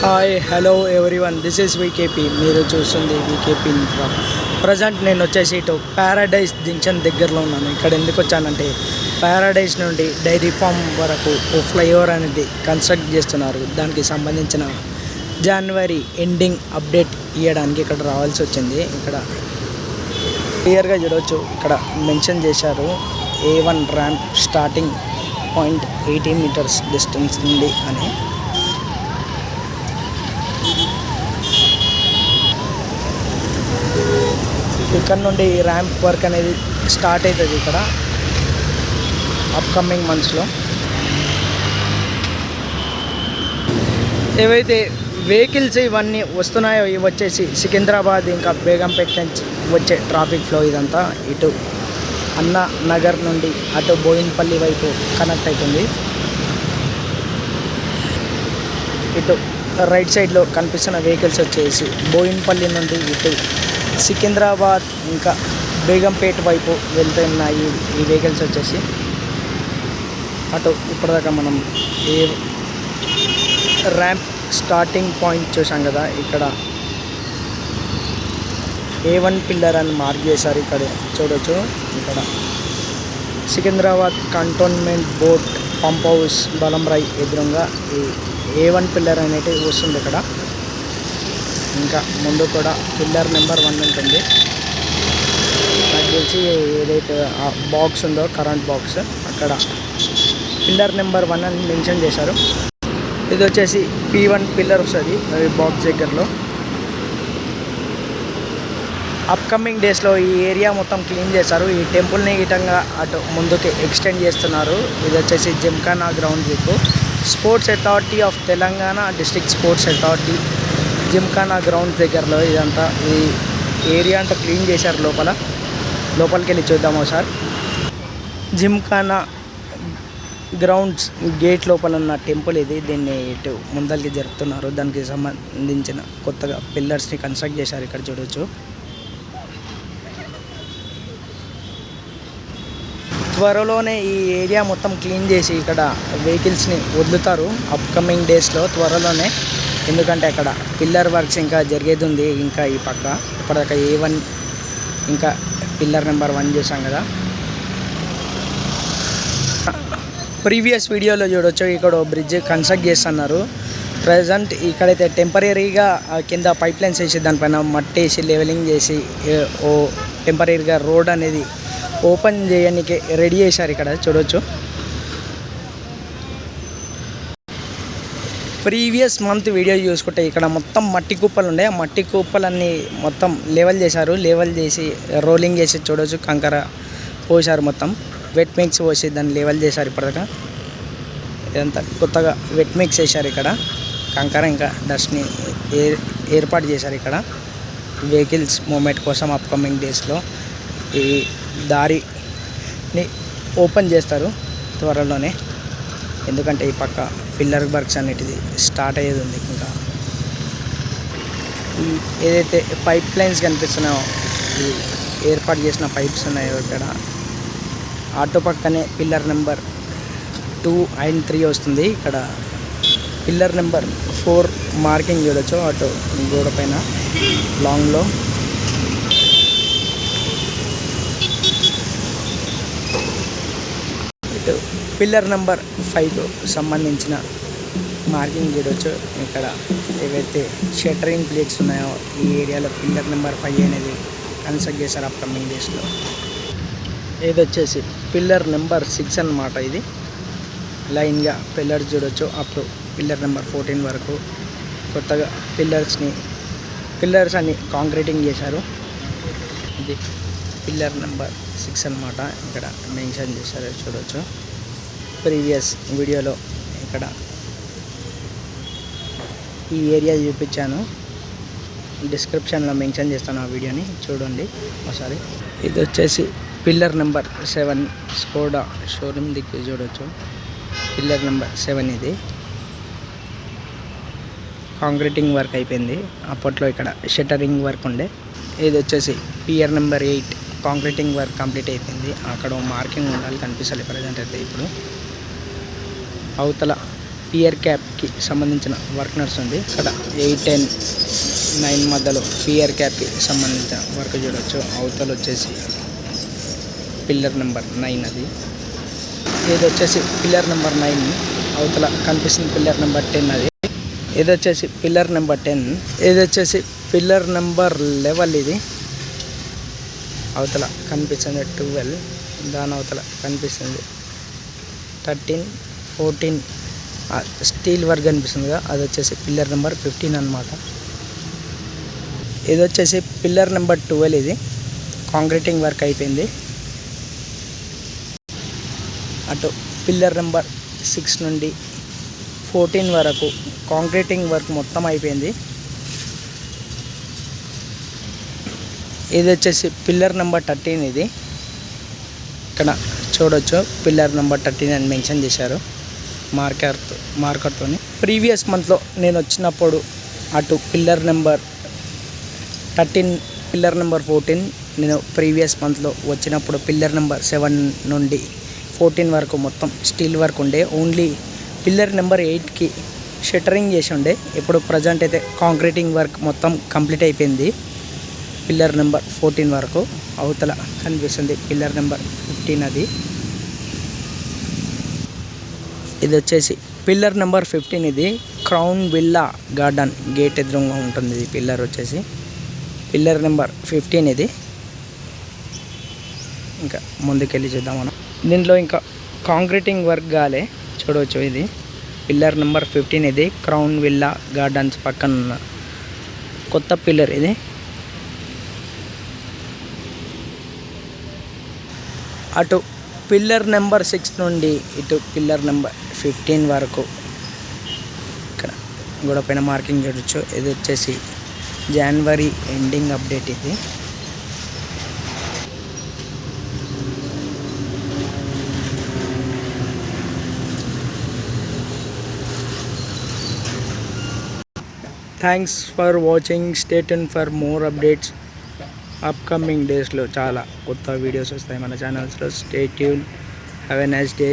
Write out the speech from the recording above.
Hi hello everyone, this is VKP. మీరు చూస్తుంది వికేపీ infra. Present నేను వచ్చేసి ఇటు ప్యారడైజ్ జంక్షన్ దగ్గరలో ఉన్నాను. ఇక్కడ ఎందుకు వచ్చానంటే ప్యారడైజ్ నుండి డైరీ ఫామ్ వరకు ఓ ఫ్లైఓవర్ అనేది కన్స్ట్రక్ట్ చేస్తున్నారు. దానికి సంబంధించిన జనవరి ఎండింగ్ అప్డేట్ ఇవ్వడానికి ఇక్కడ రావాల్సి వచ్చింది. ఇక్కడ క్లియర్గా చూడవచ్చు, ఇక్కడ మెన్షన్ చేశారు A1 ramp starting point 80 metres distance నుండి అని. ఇక్కడ నుండి ర్యాంప్ వర్క్ అనేది స్టార్ట్ అవుతుంది ఇక్కడ అప్కమింగ్ మంత్స్లో. ఏవైతే వెహికల్స్ ఇవన్నీ వస్తున్నాయో ఇవి వచ్చేసి సికింద్రాబాద్ ఇంకా బేగంపేట్ నుంచి వచ్చే ట్రాఫిక్ ఫ్లో. ఇదంతా ఇటు అన్నా నగర్ నుండి అటు బోయిన్పల్లి వైపు కనెక్ట్ అవుతుంది. ఇటు రైట్ సైడ్లో కనిపిస్తున్న వెహికల్స్ వచ్చేసి బోయిన్పల్లి నుండి ఇటు సికింద్రాబాద్ ఇంకా బేగంపేట్ వైపు వెళ్తున్నాయి ఈ వెహికల్స్ వచ్చేసి. అటు ఇప్పటిదాకా మనం ఏ ర్యాంప్ స్టార్టింగ్ పాయింట్ చూసాం కదా, ఇక్కడ A1 పిల్లర్ అని మార్క్ చేశారు. ఇక్కడ చూడవచ్చు, ఇక్కడ Secunderabad cantonment boat pump house Balamrai ఎదురుగా ఈ A1 పిల్లర్ అనేది వస్తుంది. ఇక్కడ ఇంకా ముందు కూడా పిల్లర్ నెంబర్ 1 ఉంటుంది. నాకు తెలిసి ఏదైతే ఆ బాక్స్ ఉందో కరెంట్ బాక్స్, అక్కడ పిల్లర్ నెంబర్ 1 అని మెన్షన్ చేశారు. ఇది వచ్చేసి P1 పిల్లర్ వస్తుంది బాక్స్ దగ్గరలో. అప్కమింగ్ డేస్లో ఈ ఏరియా మొత్తం క్లీన్ చేశారు. ఈ టెంపుల్ని గిటంగా అటు ముందుకి ఎక్స్టెండ్ చేస్తున్నారు. ఇది వచ్చేసి జిమ్ఖానా గ్రౌండ్ దిక్కు. Sports authority of Telangana district sports authority Gymkhana ground దగ్గరలో ఇదంతా ఈ ఏరియా అంతా క్లీన్ చేశారు. లోపలికి వెళ్ళి చూద్దాం ఒకసారి. జిమ్ఖానా గ్రౌండ్స్ గేట్ లోపల ఉన్న టెంపుల్ ఇది. దీన్ని ఇటు ముందరికి జరుపుతున్నారు. దానికి సంబంధించిన కొత్తగా పిల్లర్స్ని కన్స్ట్రక్ట్ చేశారు. ఇక్కడ చూడవచ్చు. త్వరలోనే ఈ ఏరియా మొత్తం క్లీన్ చేసి ఇక్కడ వెహికల్స్ని వదులుతారు అప్కమింగ్ డేస్లో త్వరలోనే. ఎందుకంటే అక్కడ పిల్లర్ వర్క్స్ ఇంకా జరిగేది ఉంది. ఇంకా ఈ పక్క ఇప్పటిదాకా A1 ఇంకా పిల్లర్ నెంబర్ 1 చూసాం కదా. ప్రీవియస్ వీడియోలో చూడవచ్చు, ఇక్కడ బ్రిడ్జ్ కన్స్ట్రక్ట్ చేస్తున్నారు. ప్రజెంట్ ఇక్కడైతే టెంపరీగా కింద పైప్ లైన్స్ వేసి దానిపైన మట్టి వేసి లెవెలింగ్ చేసి ఓ టెంపరీగా రోడ్ అనేది ఓపెన్ చేయడానికి రెడీ చేశారు. ఇక్కడ చూడవచ్చు, ప్రీవియస్ మంత్ వీడియో చూసుకుంటే ఇక్కడ మొత్తం మట్టి కుప్పలు ఉండే. ఆ మట్టి కుప్పలన్నీ మొత్తం లెవెల్ చేశారు. లెవెల్ చేసి రోలింగ్ చేసి చూడవచ్చు, కంకర పోసారు. మొత్తం వెట్ మిక్స్ పోసి దాన్ని లెవెల్ చేశారు. ఇప్పటిదాకా ఇదంతా కొత్తగా వెట్ మిక్స్ వేశారు. ఇక్కడ కంకర ఇంకా డస్ట్ని ఏర్పాటు చేశారు. ఇక్కడ వెహికల్స్ మూమెంట్ కోసం అప్కమింగ్ డేస్లో ఈ దారిని ఓపెన్ చేస్తారు త్వరలోనే. ఎందుకంటే ఈ పక్క పిల్లర్ వర్క్స్ అనేటిది స్టార్ట్ అయ్యేది ఉంది. ఇంకా ఈ ఏదైతే పైప్ లైన్స్ కనిపిస్తున్నాయో, ఈ ఏర్పాటు చేసిన పైప్స్ ఉన్నాయో ఇక్కడ ఆటో పక్కనే పిల్లర్ నెంబర్ 2 and 3 వస్తుంది. ఇక్కడ పిల్లర్ నెంబర్ 4 మార్కింగ్ చూడొచ్చు అటు గోడ పైన లాంగ్లో. ఇటు పిల్లర్ నెంబర్ 5 సంబంధించిన మార్కింగ్ చూడవచ్చు. ఇక్కడ ఏవైతే షట్టరింగ్ ప్లేట్స్ ఉన్నాయో ఈ ఏరియాలో పిల్లర్ నెంబర్ 5 అనేది కన్స్ట్రక్ట్ చేశారు అప్కమింగ్ డేస్లో. ఇది వచ్చేసి పిల్లర్ నెంబర్ 6 అన్నమాట. ఇది లైన్గా పిల్లర్స్ చూడవచ్చు అప్ టు పిల్లర్ నెంబర్ 14 వరకు కొత్తగా పిల్లర్స్ అన్ని కాంక్రీటింగ్ చేశారు. ఇది పిల్లర్ నెంబర్ 6 అన్నమాట. ఇక్కడ మెన్షన్ చేశారు చూడవచ్చు. ప్రీవియస్ వీడియోలో ఇక్కడ ఈ ఏరియా చూపించాను, డిస్క్రిప్షన్లో మెన్షన్ చేస్తాను. ఆ వీడియోని చూడండి ఒకసారి. ఇది వచ్చేసి పిల్లర్ నెంబర్ 7 స్కోడా షోరూమ్ దిక్కు చూడవచ్చు. పిల్లర్ నెంబర్ 7 ఇది కాంక్రీటింగ్ వర్క్ అయిపోయింది. అప్పట్లో ఇక్కడ షట్టరింగ్ వర్క్ ఉండే. ఇది వచ్చేసి pillar number 8 concreting work complete అయిపోయింది. అక్కడ మార్కింగ్ ఉండాలి, కనిపిస్తుంది ప్రజెంట్ అయితే. ఇప్పుడు అవతల పియర్ క్యాప్కి సంబంధించిన వర్క్ నడుస్తుంది. ఇక్కడ 8 and 9 మధ్యలో పియర్ క్యాప్కి సంబంధించిన వర్క్ చూడవచ్చు. అవతల వచ్చేసి పిల్లర్ నెంబర్ 9 అది. ఇది వచ్చేసి పిల్లర్ నెంబర్ 9, అవతల కనిపిస్తుంది పిల్లర్ నెంబర్ 10 అది. ఇది వచ్చేసి పిల్లర్ నెంబర్ 10, ఇది వచ్చేసి పిల్లర్ నెంబర్ 11. ఇది అవతల కనిపిస్తుంది 12, దాని అవతల కనిపిస్తుంది 13, 14 స్టీల్ వర్క్ కనిపిస్తుందిగా, అది వచ్చేసి పిల్లర్ నెంబర్ 15 అన్నమాట. ఇది వచ్చేసి పిల్లర్ నెంబర్ 12. ఇది కాంక్రీటింగ్ వర్క్ అయిపోయింది. అటు పిల్లర్ నెంబర్ 6 నుండి 14 వరకు కాంక్రీటింగ్ వర్క్ మొత్తం అయిపోయింది. ఇది వచ్చేసి పిల్లర్ నెంబర్ 13. ఇది ఇక్కడ చూడొచ్చు పిల్లర్ నెంబర్ 13 అని మెన్షన్ చేశారు మార్కర్తో. ప్రీవియస్ మంత్లో నేను వచ్చినప్పుడు అటు పిల్లర్ నెంబర్ 13, పిల్లర్ నెంబర్ 14 నేను ప్రీవియస్ మంత్లో వచ్చినప్పుడు పిల్లర్ నెంబర్ 7 నుండి 14 వరకు మొత్తం స్టీల్ వర్క్ ఉండే. ఓన్లీ పిల్లర్ నెంబర్ 8కి షట్టరింగ్ చేసి ఉండే. ఇప్పుడు ప్రజెంట్ అయితే కాంక్రీటింగ్ వర్క్ మొత్తం కంప్లీట్ అయిపోయింది. పిల్లర్ నెంబర్ 14 వరకు అవతల కనిపిస్తుంది పిల్లర్ నెంబర్ 15 అది. ఇది వచ్చేసి పిల్లర్ నెంబర్ 15. ఇది క్రౌన్ విల్లా గార్డెన్ గేట్ ఎదురుగా ఉంటుంది. ఇది పిల్లర్ వచ్చేసి పిల్లర్ నెంబర్ 15. ఇది ఇంకా ముందుకెళ్ళి చూద్దాం మనం. దీంట్లో ఇంకా కాంక్రీటింగ్ వర్క్ కాలే చూడవచ్చు. ఇది పిల్లర్ నెంబర్ 15. ఇది క్రౌన్ విల్లా గార్డెన్స్ పక్కన ఉన్న కొత్త పిల్లర్. ఇది అటు పిల్లర్ నెంబర్ 6 నుండి ఇటు పిల్లర్ నెంబర్ 15 వరకు ఇక్కడ గోడ పైన మార్కింగ్ చూడవచ్చు. ఇది వచ్చేసి జనవరి ఎండింగ్ అప్డేట్. ఇది thanks for watching. Stay tune for more updates. Upcoming డేస్లో చాలా కొత్త వీడియోస్ వస్తాయి మన ఛానల్స్లో. Stay tune. Have a nice day.